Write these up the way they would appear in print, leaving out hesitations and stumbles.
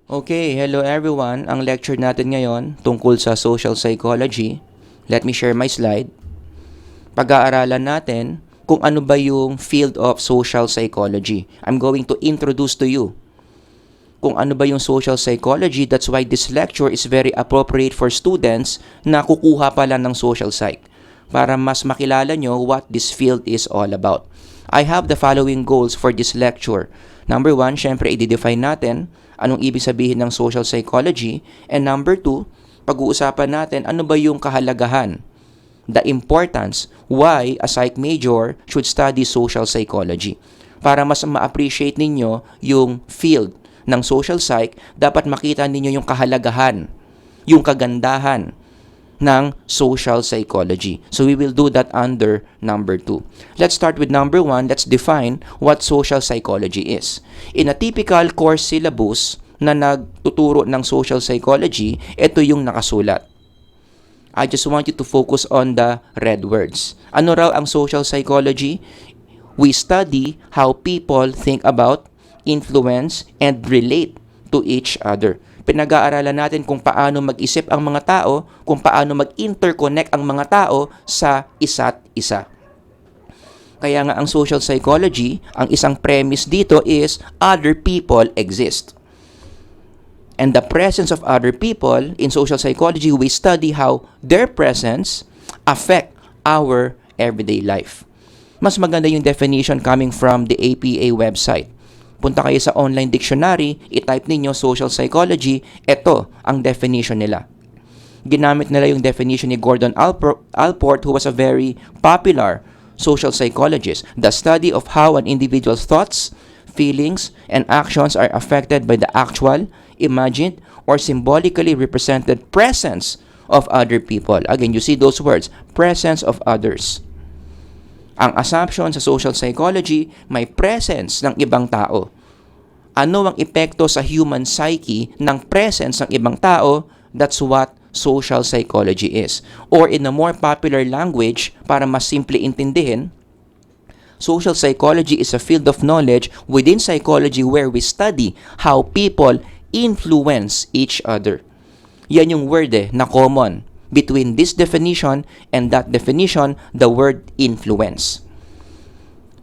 Okay, hello everyone. Ang lecture natin ngayon tungkol sa social psychology. Let me share my slide. Pag-aaralan natin kung ano ba yung field of social psychology. I'm going to introduce to you kung ano ba yung social psychology. That's why this lecture is very appropriate for students na kukuha pa lang ng social psych para mas makilala nyo what this field is all about. I have the following goals for this lecture. Number 1, syempre i-define natin anong ibig sabihin ng social psychology. And number 2, pag-uusapan natin ano ba yung kahalagahan, the importance, why a psych major should study social psychology. Para mas ma-appreciate ninyo yung field ng social psych, dapat makita ninyo yung kahalagahan, yung kagandahan ng social psychology. So we will do that under number 2. Let's start with number 1. Let's define what social psychology is. In a typical course syllabus na nagtuturo ng social psychology, ito yung nakasulat. I just want you to focus on the red words. Ano raw ang social psychology? We study how people think about, influence, and relate to each other. Pinag-aaralan natin kung paano mag-isip ang mga tao, kung paano mag-interconnect ang mga tao sa isa't isa. Kaya nga ang social psychology, ang isang premise dito is other people exist. And the presence of other people in social psychology, we study how their presence affect our everyday life. Mas maganda yung definition coming from the APA website. Punta kayo sa online dictionary, i-type ninyo social psychology, ito ang definition nila. Ginamit nila yung definition ni Gordon Allport, who was a very popular social psychologist. The study of how an individual's thoughts, feelings, and actions are affected by the actual, imagined, or symbolically represented presence of other people. Again, you see those words, presence of others. Ang assumption sa social psychology, may presence ng ibang tao. Ano ang epekto sa human psyche ng presence ng ibang tao? That's what social psychology is. Or in a more popular language, para mas simple intindihin, social psychology is a field of knowledge within psychology where we study how people influence each other. Yan yung word na common between this definition and that definition, the word influence.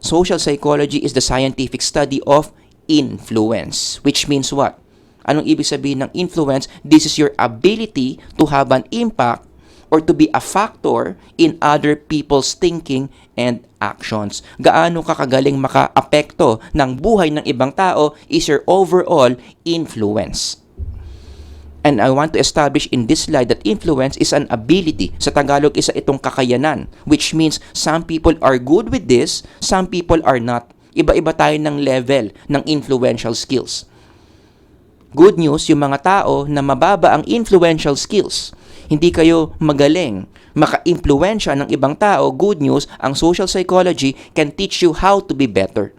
Social psychology is the scientific study of influence, which means what? Anong ibig sabihin ng influence? This is your ability to have an impact or to be a factor in other people's thinking and actions. Gaano ka kagaling maka-apekto ng buhay ng ibang tao is your overall influence. And I want to establish in this slide that influence is an ability. Sa Tagalog, isa itong kakayanan, which means some people are good with this, some people are not. Iba-iba tayo ng level ng influential skills. Good news, yung mga tao na mababa ang influential skills, hindi kayo magaling maka-impluensya ng ibang tao. Good news, ang social psychology can teach you how to be better.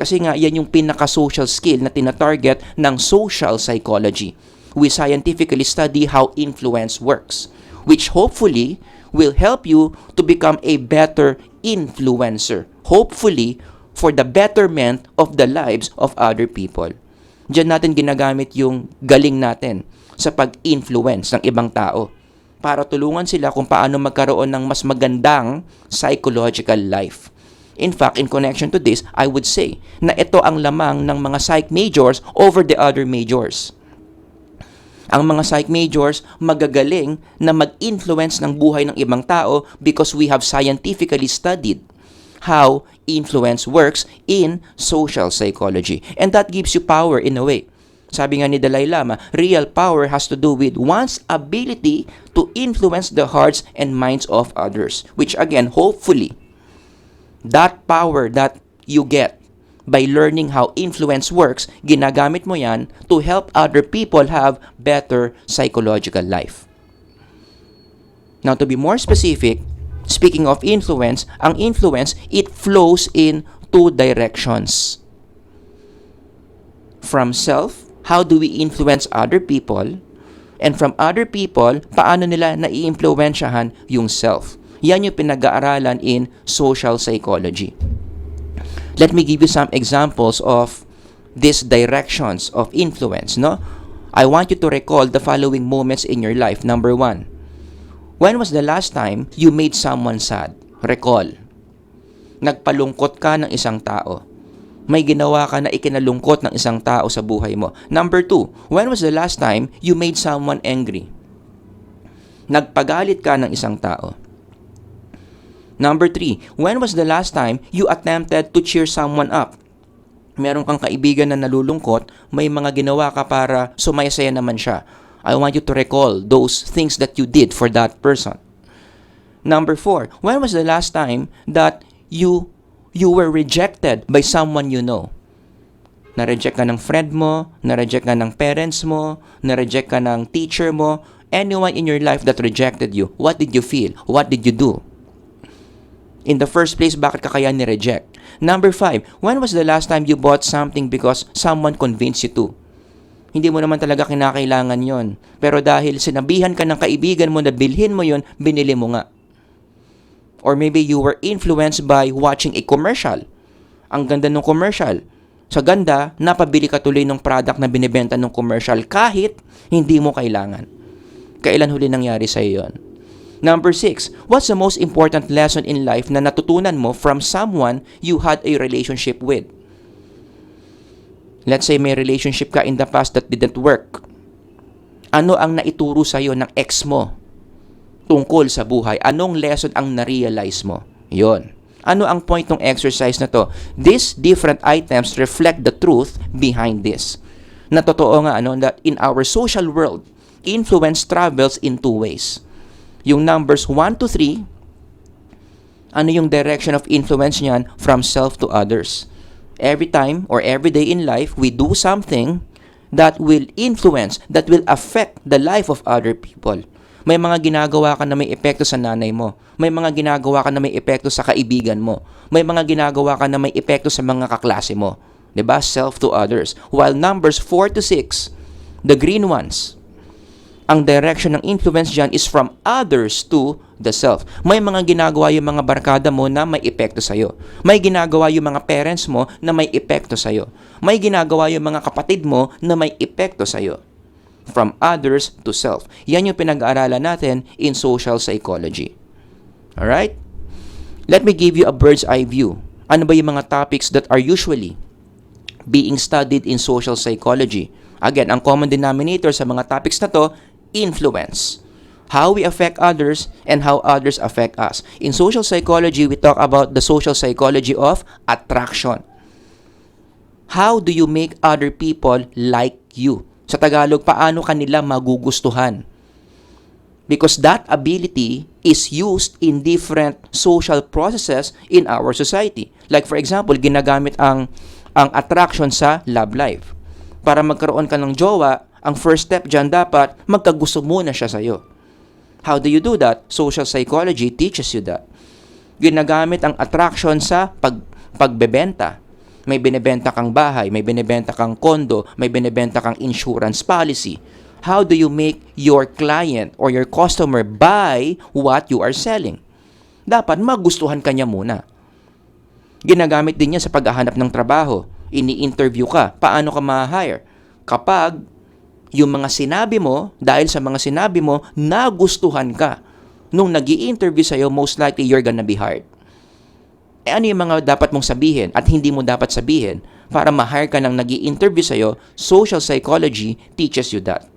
Kasi nga, yan yung pinaka-social skill na tina-target ng social psychology. We scientifically study how influence works, which hopefully will help you to become a better influencer. Hopefully, for the betterment of the lives of other people. Diyan natin ginagamit yung galing natin sa pag-influence ng ibang tao para tulungan sila kung paano magkaroon ng mas magandang psychological life. In fact, in connection to this, I would say na ito ang lamang ng mga psych majors over the other majors. Ang mga psych majors magagaling na mag-influence ng buhay ng ibang tao because we have scientifically studied how influence works in social psychology. And that gives you power in a way. Sabi nga ni Dalai Lama, real power has to do with one's ability to influence the hearts and minds of others. Which again, hopefully, that power that you get by learning how influence works, ginagamit mo yan to help other people have better psychological life. Now, to be more specific, speaking of influence, ang influence, it flows in two directions. From self, how do we influence other people? And from other people, paano nila nai-impluwensyahan yung self? Yan yung pinag-aaralan in social psychology. Let me give you some examples of these directions of influence, no? I want you to recall the following moments in your life. Number 1, when was the last time you made someone sad? Recall. Nagpalungkot ka ng isang tao. May ginawa ka na ikinalungkot ng isang tao sa buhay mo. Number 2, when was the last time you made someone angry? Nagpagalit ka ng isang tao. Number 3, when was the last time you attempted to cheer someone up? Meron kang kaibigan na nalulungkot, may mga ginawa ka para sumayasaya naman siya. I want you to recall those things that you did for that person. Number 4, when was the last time that you were rejected by someone you know? Na-reject ka ng friend mo, na-reject ka ng parents mo, na-reject ka ng teacher mo, anyone in your life that rejected you. What did you feel? What did you do? In the first place, bakit ka kaya ni-reject? Number 5, when was the last time you bought something because someone convinced you to? Hindi mo naman talaga kinakailangan yon. Pero dahil sinabihan ka ng kaibigan mo na bilhin mo yon, binili mo nga. Or maybe you were influenced by watching a commercial. Ang ganda ng commercial. Sa ganda, napabili ka tuloy ng product na binibenta ng commercial kahit hindi mo kailangan. Kailan huli nangyari sa iyo yun? Number 6, what's the most important lesson in life na natutunan mo from someone you had a relationship with? Let's say may relationship ka in the past that didn't work. Ano ang naituro sa iyo ng ex mo tungkol sa buhay? Anong lesson ang na-realize mo? Yon. Ano ang point ng exercise na to? These different items reflect the truth behind this. Na totoo nga that in our social world, influence travels in 2 ways. Yung numbers 1 to 3, ano yung direction of influence niyan? From self to others. Every time or every day in life, we do something that will influence, that will affect the life of other people. May mga ginagawa ka na may epekto sa nanay mo. May mga ginagawa ka na may epekto sa kaibigan mo. May mga ginagawa ka na may epekto sa mga kaklase mo. 'Di ba? Self to others. While numbers 4 to 6, the green ones, ang direction ng influence dyan is from others to the self. May mga ginagawa yung mga barkada mo na may epekto sa'yo. May ginagawa yung mga parents mo na may epekto sa'yo. May ginagawa yung mga kapatid mo na may epekto sa'yo. From others to self. Yan yung pinag-aaralan natin in social psychology. Alright? Let me give you a bird's eye view. Ano ba yung mga topics that are usually being studied in social psychology? Again, ang common denominator sa mga topics na to, influence. How we affect others and how others affect us. In social psychology, we talk about the social psychology of attraction. How do you make other people like you? Sa Tagalog, paano kanila magugustuhan? Because that ability is used in different social processes in our society. Like for example, ginagamit ang attraction sa love life. Para magkaroon ka ng jowa, ang first step dyan dapat magkagusto muna siya sa'yo. How do you do that? Social psychology teaches you that. Ginagamit ang attraction sa pagbebenta. May binibenta kang bahay, may binibenta kang kondo, may binibenta kang insurance policy. How do you make your client or your customer buy what you are selling? Dapat magustuhan ka niya muna. Ginagamit din niya sa paghahanap ng trabaho. Ini-interview ka. Paano ka ma-hire? Kapag yung mga sinabi mo, dahil sa mga sinabi mo, nagustuhan ka. Nung nag-i-interview sa'yo, most likely you're gonna be hired. Ano yung mga dapat mong sabihin at hindi mo dapat sabihin para ma-hire ka ng nag-i-interview sa'yo? Social psychology teaches you that.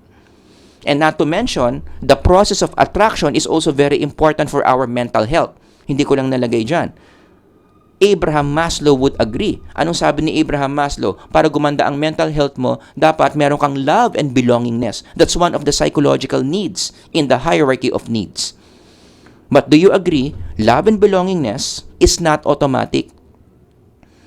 And not to mention, the process of attraction is also very important for our mental health. Hindi ko lang nalagay dyan. Abraham Maslow would agree. Anong sabi ni Abraham Maslow? Para gumanda ang mental health mo, dapat meron kang love and belongingness. That's one of the psychological needs in the hierarchy of needs. But do you agree, love and belongingness is not automatic.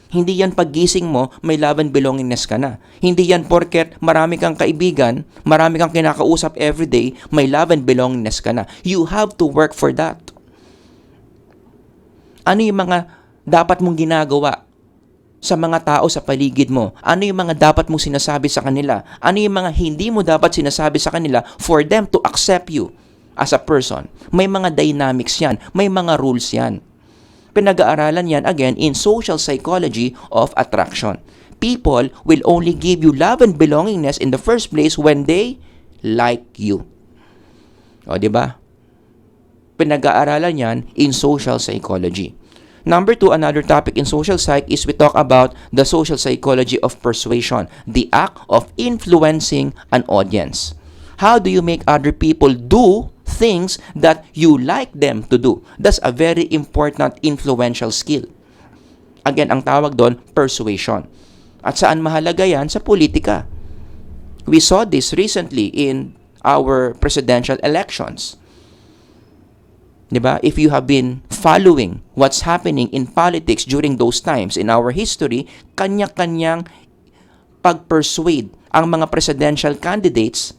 Hindi yan paggising mo, may love and belongingness ka na. Hindi yan porket marami kang kaibigan, marami kang kinakausap everyday, may love and belongingness ka na. You have to work for that. Ano yung mga dapat mong ginagawa sa mga tao sa paligid mo? Ano yung mga dapat mong sinasabi sa kanila? Ano yung mga hindi mo dapat sinasabi sa kanila for them to accept you as a person? May mga dynamics yan. May mga rules yan. Pinag-aaralan yan again in social psychology of attraction. people will only give you love and belongingness in the first place when they like you. O, di ba? Pinag-aaralan yan in social psychology. Number 2, another topic in social psych is we talk about the social psychology of persuasion, the act of influencing an audience. How do you make other people do things that you like them to do? That's a very important influential skill. Again, ang tawag doon, persuasion. At saan mahalaga yan? Sa politika. We saw this recently in our presidential elections. Diba? If you have been following what's happening in politics during those times in our history, kanya-kanyang pag-persuade ang mga presidential candidates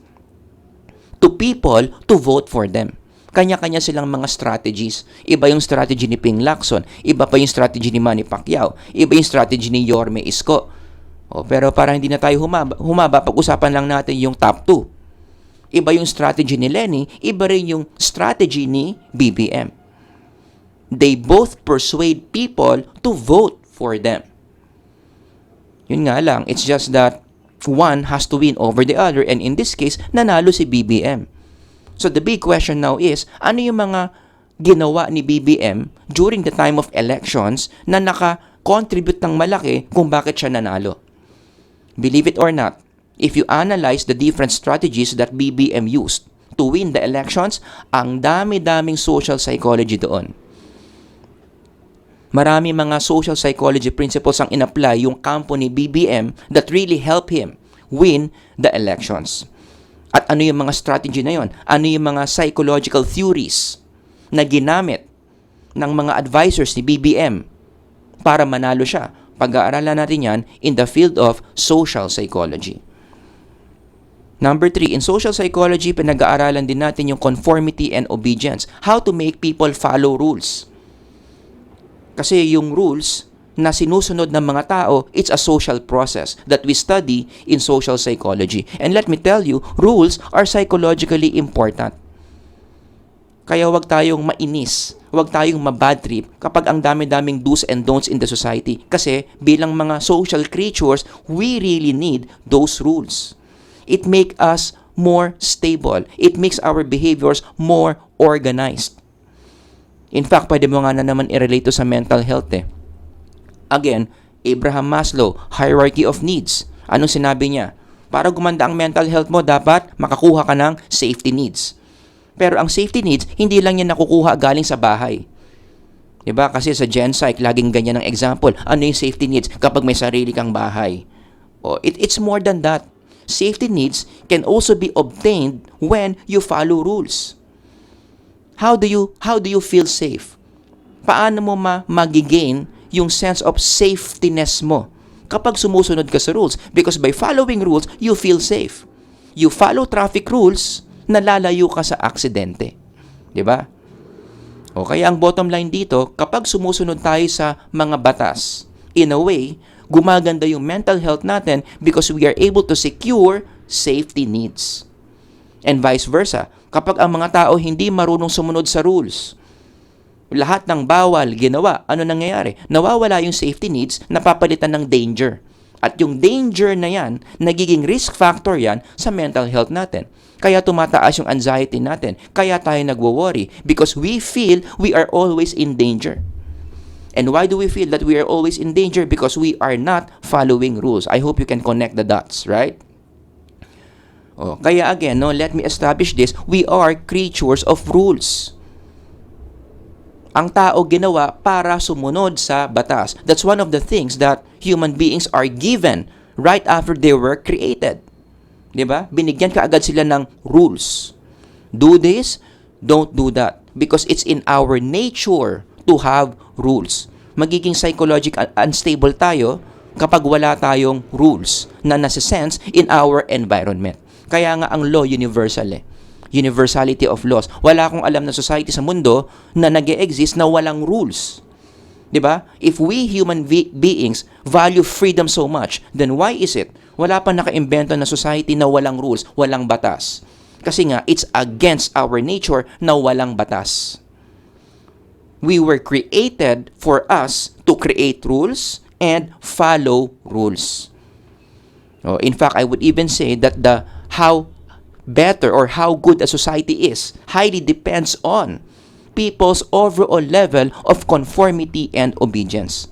to people to vote for them. Kanya-kanya silang mga strategies. Iba yung strategy ni Ping Lacson, iba pa yung strategy ni Manny Pacquiao, iba yung strategy ni Yorme Isko. Pero para hindi na tayo humaba, pag-usapan lang natin yung top 2. Iba yung strategy ni Lenny, iba rin yung strategy ni BBM. They both persuade people to vote for them. Yun nga lang, it's just that one has to win over the other, and in this case, nanalo si BBM. So the big question now is, ano yung mga ginawa ni BBM during the time of elections na naka-contribute ng malaki kung bakit siya nanalo? Believe it or not, if you analyze the different strategies that BBM used to win the elections, ang dami-daming social psychology doon. Marami mga social psychology principles ang in-apply yung kampo ni BBM that really help him win the elections. At ano yung mga strategy na yon? Ano yung mga psychological theories na ginamit ng mga advisors ni BBM para manalo siya? Pag-aaralan natin yan in the field of social psychology. Number 3, in social psychology, pinag-aaralan din natin yung conformity and obedience. How to make people follow rules. Kasi yung rules na sinusunod ng mga tao, it's a social process that we study in social psychology. And let me tell you, rules are psychologically important. Kaya wag tayong mainis, wag tayong mabad trip kapag ang dami-daming do's and don'ts in the society. Kasi bilang mga social creatures, we really need those rules. It makes us more stable. It makes our behaviors more organized. In fact, pwede mo nga na naman i-relate to sa mental health eh. Again, Abraham Maslow, hierarchy of needs. Anong sinabi niya? Para gumanda ang mental health mo, dapat makakuha ka ng safety needs. Pero ang safety needs, hindi lang yan nakukuha galing sa bahay. Diba? Kasi sa Gen Psych, laging ganyan ang example. Ano yung safety needs kapag may sarili kang bahay? It's more than that. Safety needs can also be obtained when you follow rules. How do you feel safe? Paano mo magigain yung sense of safetyness mo kapag sumusunod ka sa rules? Because by following rules, you feel safe. You follow traffic rules, nalalayo ka sa aksidente. 'Di ba? O kaya ang bottom line dito, kapag sumusunod tayo sa mga batas, in a way, gumaganda yung mental health natin because we are able to secure safety needs. And vice versa, kapag ang mga tao hindi marunong sumunod sa rules, lahat ng bawal ginawa, ano nangyayari? Nawawala yung safety needs, napapalitan ng danger. At yung danger na yan, nagiging risk factor yan sa mental health natin. Kaya tumataas yung anxiety natin. Kaya tayo nagwo-worry because we feel we are always in danger. And why do we feel that we are always in danger? Because we are not following rules. I hope you can connect the dots, right? Kaya again, let me establish this. We are creatures of rules. Ang tao ginawa para sumunod sa batas. That's one of the things that human beings are given right after they were created. 'Di ba? Binigyan ka agad sila ng rules. Do this, don't do that. Because it's in our nature to have rules. Magiging psychological unstable tayo kapag wala tayong rules na nasa-sense in our environment. Kaya nga ang law universal eh. Universality of laws. Wala akong alam na society sa mundo na nag-e-exist na walang rules. 'Di ba? If we human beings value freedom so much, then why is it wala pa naka-imbento na society na walang rules, walang batas? Kasi nga it's against our nature na walang batas. We were created for us to create rules and follow rules. In fact, I would even say that how better or how good a society is highly depends on people's overall level of conformity and obedience.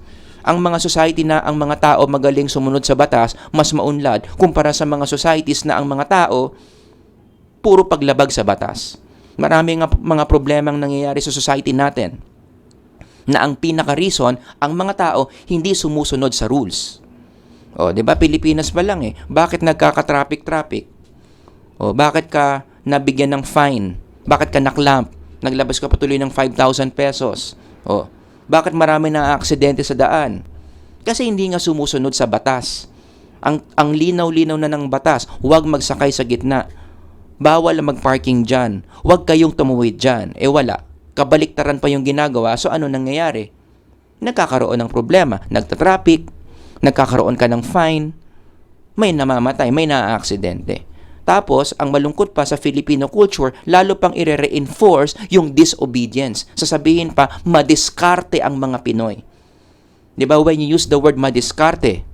Ang mga society na ang mga tao magaling sumunod sa batas, mas maunlad kumpara sa mga societies na ang mga tao puro paglabag sa batas. Maraming mga problemang nangyayari sa society natin na ang pinaka-reason, ang mga tao hindi sumusunod sa rules. 'Di ba Pilipinas pa lang bakit nagkaka-traffic? Bakit ka nabigyan ng fine? Bakit ka naklamp? Naglabas ka patuloy ng 5,000 pesos. Bakit marami na aksidente sa daan? Kasi hindi nga sumusunod sa batas. Ang linaw-linaw na ng batas, huwag magsakay sa gitna. Bawal mag-parking dyan. Huwag kayong tumuwid dyan. Wala. Kabaliktaran pa yung ginagawa, so ano nangyayari? Nagkakaroon ng problema. Nagtatraffic, nagkakaroon ka ng fine, may namamatay, may naaaksidente. Tapos, ang malungkot pa sa Filipino culture, lalo pang i-reinforce yung disobedience. Sasabihin pa, madiskarte ang mga Pinoy. Di ba, when you use the word madiskarte,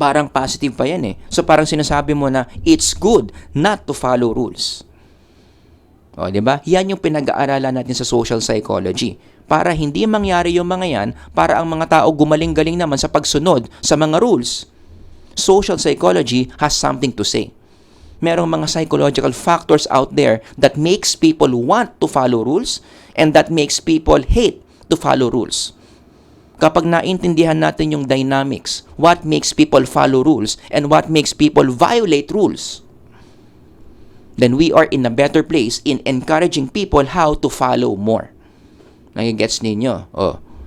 parang positive pa yan So parang sinasabi mo na, it's good not to follow rules. Di ba? Yan yung pinag-aaralan natin sa social psychology. Para hindi mangyari yung mga yan, para ang mga tao gumaling-galing naman sa pagsunod sa mga rules. Social psychology has something to say. Merong mga psychological factors out there that makes people want to follow rules and that makes people hate to follow rules. Kapag naintindihan natin yung dynamics, what makes people follow rules and what makes people violate rules, then we are in a better place in encouraging people how to follow more. Nagigets ninyo?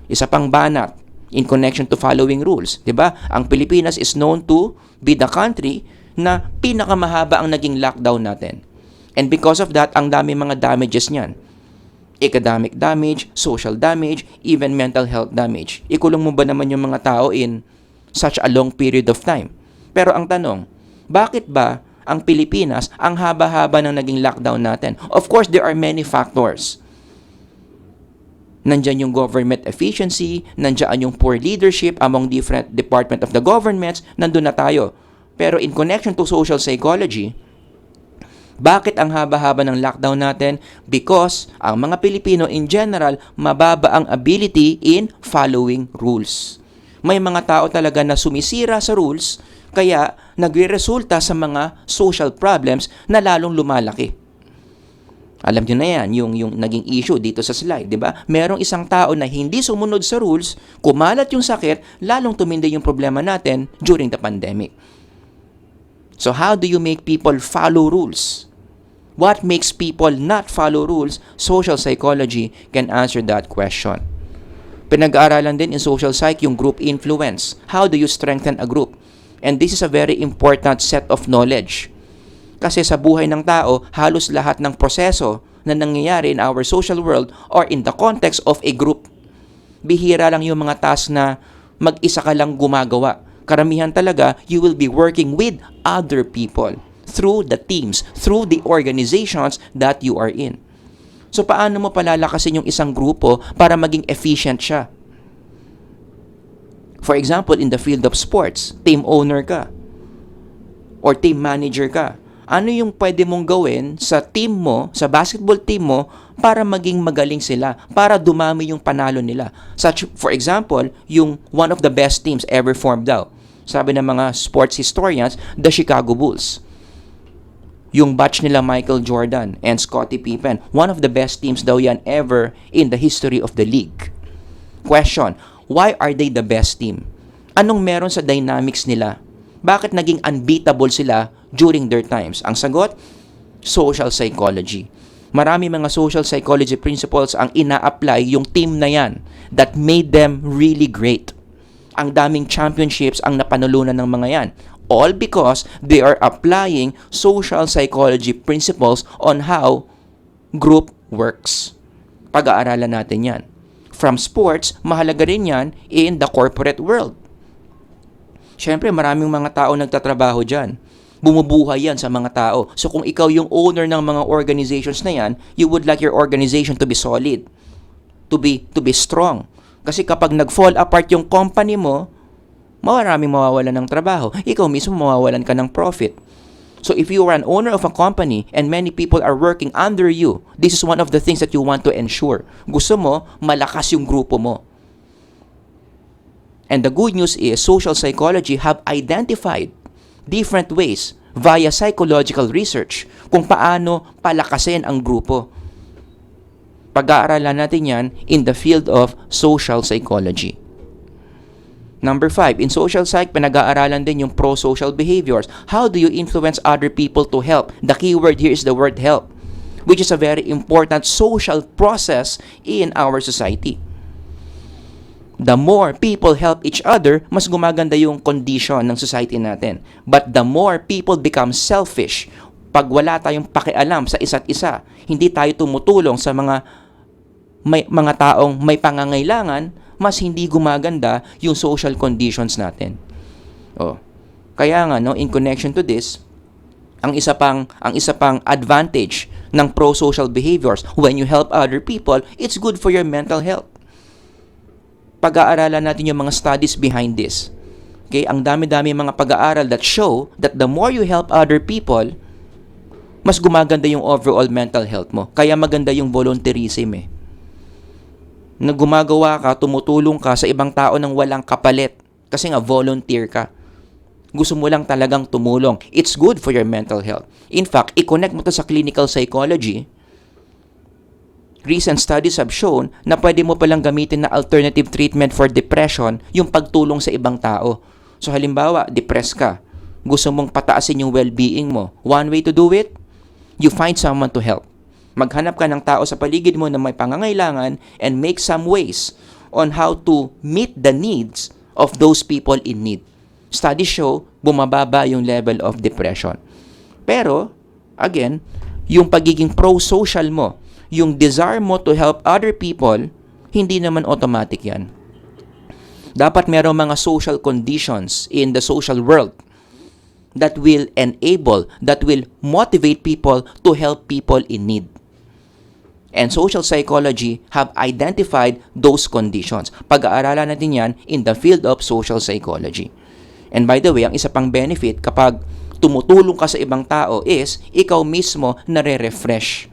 Isa pang banat in connection to following rules. Diba? Ang Pilipinas is known to be the country na pinakamahaba ang naging lockdown natin. And because of that, ang dami mga damages niyan. Economic damage, social damage, even mental health damage. Ikulong mo ba naman yung mga tao in such a long period of time? Pero ang tanong, bakit ba ang Pilipinas, ang haba-haba ng naging lockdown natin? Of course, there are many factors. Nandyan yung government efficiency, nandyan yung poor leadership among different department of the governments, nandun na tayo. Pero in connection to social psychology, bakit ang haba-haba ng lockdown natin? Because ang mga Pilipino in general, mababa ang ability in following rules. May mga tao talaga na sumisira sa rules, kaya nagre-resulta sa mga social problems na lalong lumalaki. Alam niyo na yan, yung naging issue dito sa slide, di ba? Merong isang tao na hindi sumunod sa rules, kumalat yung sakit, lalong tumindi yung problema natin during the pandemic. So how do you make people follow rules? What makes people not follow rules? Social psychology can answer that question. Pinag-aaralan din in social psych yung group influence. How do you strengthen a group? And this is a very important set of knowledge. Kasi sa buhay ng tao, halos lahat ng proseso na nangyayari in our social world or in the context of a group. Bihira lang yung mga task na mag-isa ka lang gumagawa. Karamihan talaga, you will be working with other people through the teams, through the organizations that you are in. So paano mo palalakasin yung isang grupo para maging efficient siya? For example, in the field of sports, team owner ka or team manager ka. Ano yung pwede mong gawin sa team mo, sa basketball team mo, para maging magaling sila, para dumami yung panalo nila? Such, for example, yung one of the best teams ever formed daw. Sabi ng mga sports historians, the Chicago Bulls. Yung batch nila Michael Jordan and Scottie Pippen, one of the best teams daw yan ever in the history of the league. Question, why are they the best team? Anong meron sa dynamics nila? Bakit naging unbeatable sila during their times? Ang sagot, social psychology. Marami mga social psychology principles ang ina-apply yung team na yan that made them really great. Ang daming championships ang napanulunan ng mga yan. All because they are applying social psychology principles on how group works. Pag-aaralan natin yan. From sports, mahalaga rin yan in the corporate world. Siyempre, maraming mga tao nagtatrabaho dyan. Bumubuhay yan sa mga tao. So kung ikaw yung owner ng mga organizations na yan, you would like your organization to be solid, to be strong. Kasi kapag nag-fall apart yung company mo, maraming mawawalan ng trabaho. Ikaw mismo mawawalan ka ng profit. So if you are an owner of a company and many people are working under you, this is one of the things that you want to ensure. Gusto mo, malakas yung grupo mo. And the good news is, social psychology have identified different ways via psychological research kung paano palakasin ang grupo. Pag-aaralan natin yan in the field of social psychology. Number 5, in social psych, pinag-aaralan din yung pro-social behaviors. How do you influence other people to help? The key word here is the word help, which is a very important social process in our society. The more people help each other, mas gumaganda yung condition ng society natin. But the more people become selfish, pag wala tayong pakialam sa isa't isa, hindi tayo tumutulong sa mga taong may pangangailangan, mas hindi gumaganda yung social conditions natin. Kaya nga in connection to this, ang isa pang advantage ng pro-social behaviors, when you help other people, it's good for your mental health. Pag-aaralan natin yung mga studies behind this. Okay, ang dami-dami mga pag-aaral that show that the more you help other people, mas gumaganda yung overall mental health mo. Kaya maganda yung volunteerism na gumagawa ka, tumutulong ka sa ibang tao nang walang kapalit. Kasi nga, volunteer ka. Gusto mo lang talagang tumulong. It's good for your mental health. In fact, i-connect mo to sa clinical psychology. Recent studies have shown na pwede mo palang gamitin na alternative treatment for depression yung pagtulong sa ibang tao. So halimbawa, depressed ka. Gusto mong pataasin yung well-being mo. One way to do it, you find someone to help. Maghanap ka ng tao sa paligid mo na may pangangailangan and make some ways on how to meet the needs of those people in need. Studies show, bumababa yung level of depression. Pero, again, yung pagiging pro-social mo, yung desire mo to help other people, hindi naman automatic yan. Dapat merong mga social conditions in the social world that will enable, that will motivate people to help people in need. And social psychology have identified those conditions. Pag-aaralan natin yan in the field of social psychology. And by the way, ang isa pang benefit kapag tumutulong ka sa ibang tao is ikaw mismo nare-refresh.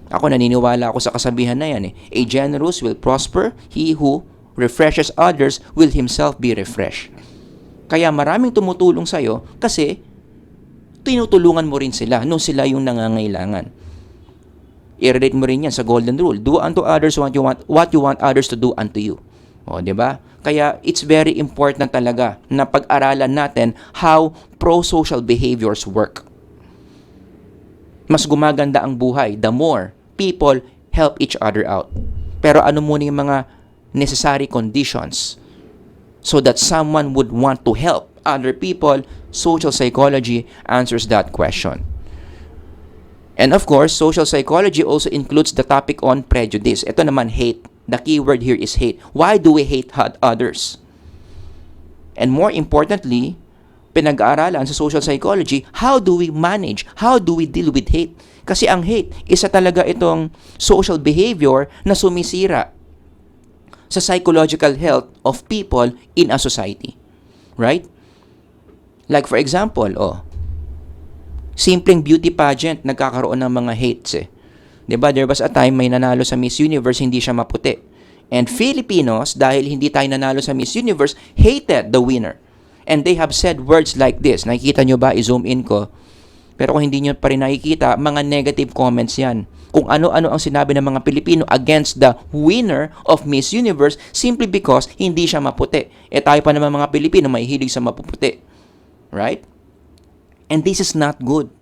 Ako naniniwala ako sa kasabihan na yan A generous will prosper, he who refreshes others will himself be refreshed. Kaya maraming tumutulong sa'yo kasi tinutulungan mo rin sila nung sila yung nangangailangan. I-relate mo rin yan sa golden rule. Do unto others what you want others to do unto you. Di ba? Kaya it's very important talaga na pag-aralan natin how pro-social behaviors work. Mas gumaganda ang buhay the more people help each other out. Pero ano muna yung mga necessary conditions so that someone would want to help other people? Social psychology answers that question. And of course, social psychology also includes the topic on prejudice. Ito naman, hate. The key word here is hate. Why do we hate others? And more importantly, pinag-aaralan sa social psychology, how do we manage, how do we deal with hate? Kasi ang hate, isa talaga itong social behavior na sumisira sa psychological health of people in a society. Right? Like for example, simpleng beauty pageant, nagkakaroon ng mga hates Diba? There was a time may nanalo sa Miss Universe, hindi siya maputi. And Filipinos, dahil hindi tayo nanalo sa Miss Universe, hated the winner. And they have said words like this. Nakikita nyo ba? I-zoom in ko. Pero kung hindi nyo pa rin nakikita, mga negative comments yan. Kung ano-ano ang sinabi ng mga Pilipino against the winner of Miss Universe simply because hindi siya maputi. Tayo pa naman mga Pilipino, may hilig sa mapuputi. Right? And this is not good.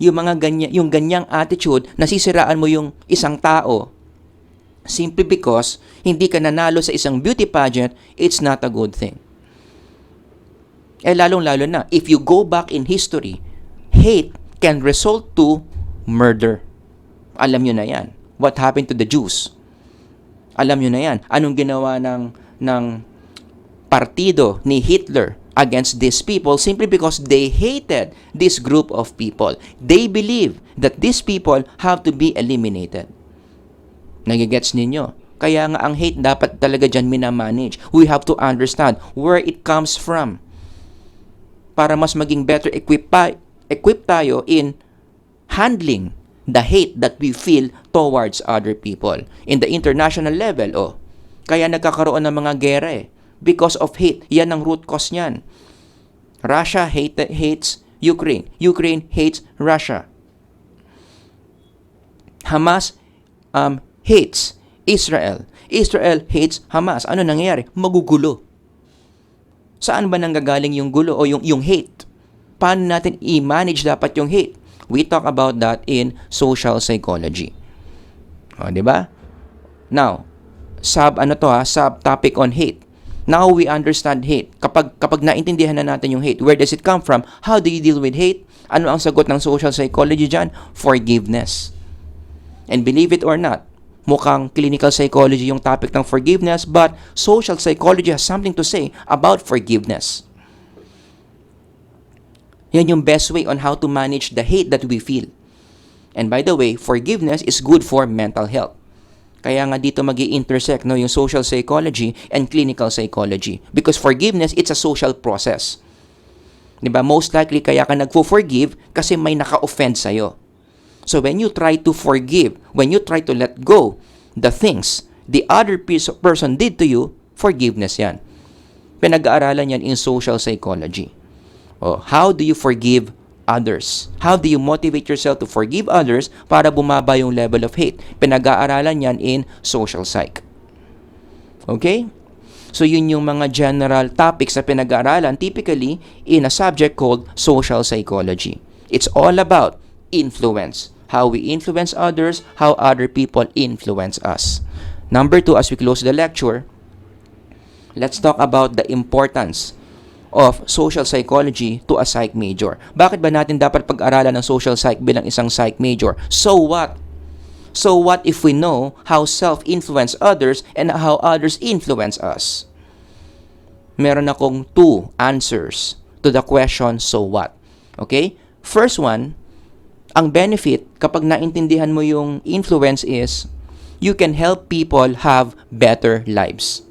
Yung ganyang attitude, nasisiraan mo yung isang tao simply because hindi ka nanalo sa isang beauty pageant, it's not a good thing. Lalong-lalo na, if you go back in history, hate can result to murder. Alam nyo na yan. What happened to the Jews? Alam nyo na yan. Anong ginawa ng partido ni Hitler against these people simply because they hated this group of people. They believe that these people have to be eliminated. Nagigets ninyo? Kaya nga ang hate dapat talaga dyan minamanage. We have to understand where it comes from para mas maging better equipped tayo in handling the hate that we feel towards other people. In the international level, kaya nagkakaroon ng mga gera because of hate. Yan ang root cause niyan. Russia hates Ukraine. Ukraine hates Russia. Hamas hates Israel. Israel hates Hamas. Ano nangyayari? Magugulo. Saan ba nanggagaling yung gulo o yung hate? Paano natin i-manage dapat yung hate? We talk about that in social psychology. Di ba? Now, subtopic on hate. Now we understand hate. Kapag naintindihan na natin yung hate, where does it come from? How do you deal with hate? Ano ang sagot ng social psychology dyan? Forgiveness. And believe it or not, mukhang clinical psychology yung topic ng forgiveness, but social psychology has something to say about forgiveness. Yan yung best way on how to manage the hate that we feel. And by the way, forgiveness is good for mental health. Kaya nga dito magi-intersect yung social psychology and clinical psychology. Because forgiveness, it's a social process. Diba? Most likely, kaya ka nagfo-forgive kasi may naka-offend sa'yo. So when you try to forgive, when you try to let go the things the other person did to you, forgiveness yan. Pinag-aaralan yan in social psychology. How do you forgive others? How do you motivate yourself to forgive others para bumaba yung level of hate? Pinag-aaralan yan in social psych. Okay? So yun yung mga general topics na pinag-aaralan typically in a subject called social psychology. It's all about influence. How we influence others, how other people influence us. Number 2, as we close the lecture, let's talk about the importance of social psychology to a psych major. Bakit ba natin dapat pag-aralan ng social psych bilang isang psych major? So what? So what if we know how self-influence others and how others influence us? Meron akong 2 answers to the question, so what? Okay? First one, ang benefit kapag naintindihan mo yung influence is you can help people have better lives.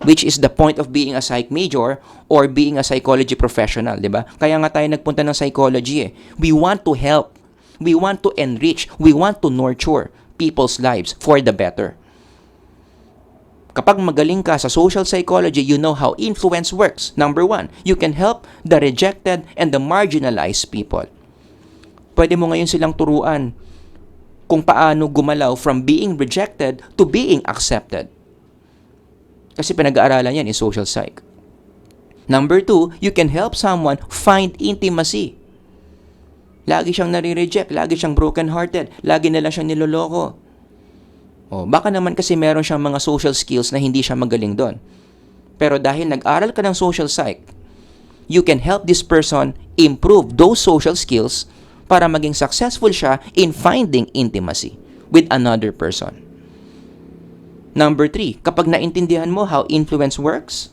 Which is the point of being a psych major or being a psychology professional, di ba? Kaya nga tayo nagpunta ng psychology. We want to help. We want to enrich. We want to nurture people's lives for the better. Kapag magaling ka sa social psychology, you know how influence works. Number 1, you can help the rejected and the marginalized people. Pwede mo ngayon silang turuan kung paano gumalaw from being rejected to being accepted. Kasi pinag-aaralan yan in social psych. Number 2, you can help someone find intimacy. Lagi siyang nare-reject, lagi siyang broken-hearted, lagi na lang siyang niloloko. Baka naman kasi meron siyang mga social skills na hindi siya magaling doon. Pero dahil nag-aral ka ng social psych, you can help this person improve those social skills para maging successful siya in finding intimacy with another person. Number 3, kapag naintindihan mo how influence works,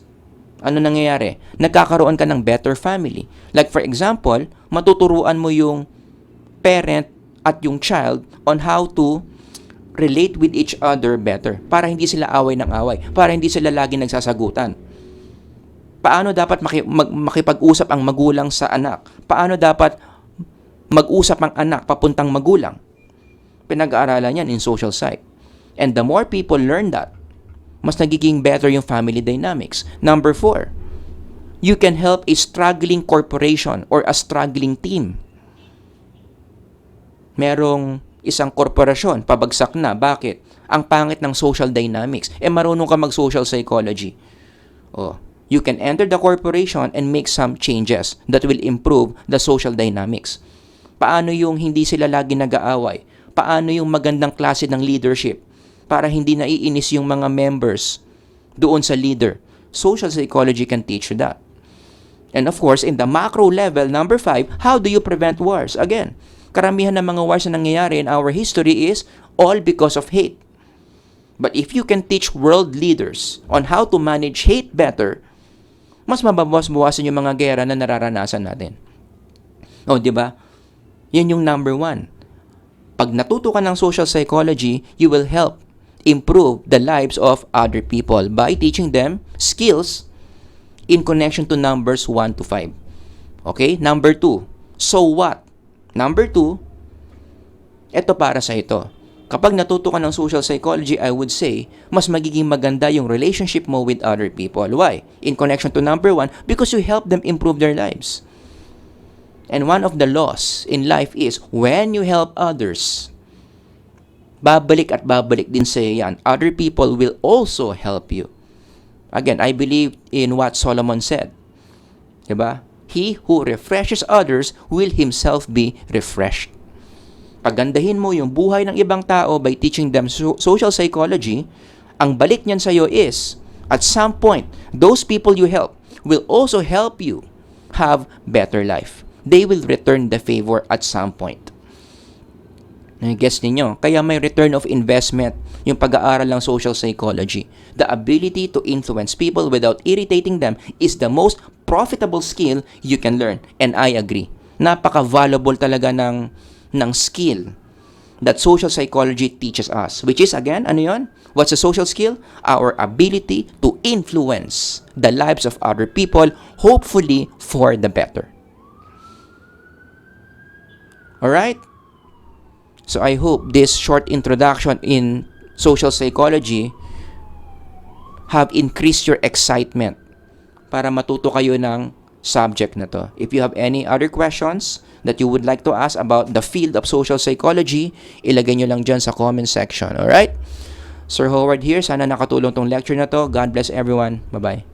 ano nangyayari? Nagkakaroon ka ng better family. Like for example, matuturuan mo yung parent at yung child on how to relate with each other better para hindi sila away ng away, para hindi sila lagi nagsasagutan. Paano dapat makipag-usap ang magulang sa anak? Paano dapat mag-usap ang anak papuntang magulang? Pinag-aaralan yan in social psych. And the more people learn that, mas nagiging better yung family dynamics. Number 4, you can help a struggling corporation or a struggling team. Merong isang korporasyon, pabagsak na. Bakit? Ang pangit ng social dynamics. Marunong ka mag-social psychology. You can enter the corporation and make some changes that will improve the social dynamics. Paano yung hindi sila lagi nag-aaway? Paano yung magandang klase ng leadership? Para hindi naiinis yung mga members doon sa leader. Social psychology can teach you that. And of course, in the macro level, number 5, how do you prevent wars? Again, karamihan ng mga wars na nangyayari in our history is all because of hate. But if you can teach world leaders on how to manage hate better, mas mababawasan yung mga gera na nararanasan natin. Di ba? Yan yung number 1. Pag natuto ka ng social psychology, you will help improve the lives of other people by teaching them skills in connection to numbers 1 to 5. Okay? Number 2, so what? Number 2, ito para sa ito. Kapag natuto ka ng social psychology, I would say, mas magiging maganda yung relationship mo with other people. Why? In connection to number 1, because you help them improve their lives. And one of the laws in life is, when you help others, babalik at babalik din sa yan. Other people will also help you. Again, I believe in what Solomon said. Diba? He who refreshes others will himself be refreshed. Pagandahin mo yung buhay ng ibang tao by teaching them social psychology, ang balik niyan sa'yo is, at some point, those people you help will also help you have better life. They will return the favor at some point. Guess ninyo, kaya may return of investment yung pag-aaral ng social psychology. The ability to influence people without irritating them is the most profitable skill you can learn. And I agree. Napaka-valuable talaga ng skill that social psychology teaches us. Which is, again, ano yun? What's a social skill? Our ability to influence the lives of other people, hopefully for the better. Alright? So I hope this short introduction in social psychology have increased your excitement para matuto kayo ng subject na to. If you have any other questions that you would like to ask about the field of social psychology, ilagay nyo lang dyan sa comment section. Alright? Sir Howard here. Sana nakatulong tong lecture na to. God bless everyone. Bye-bye.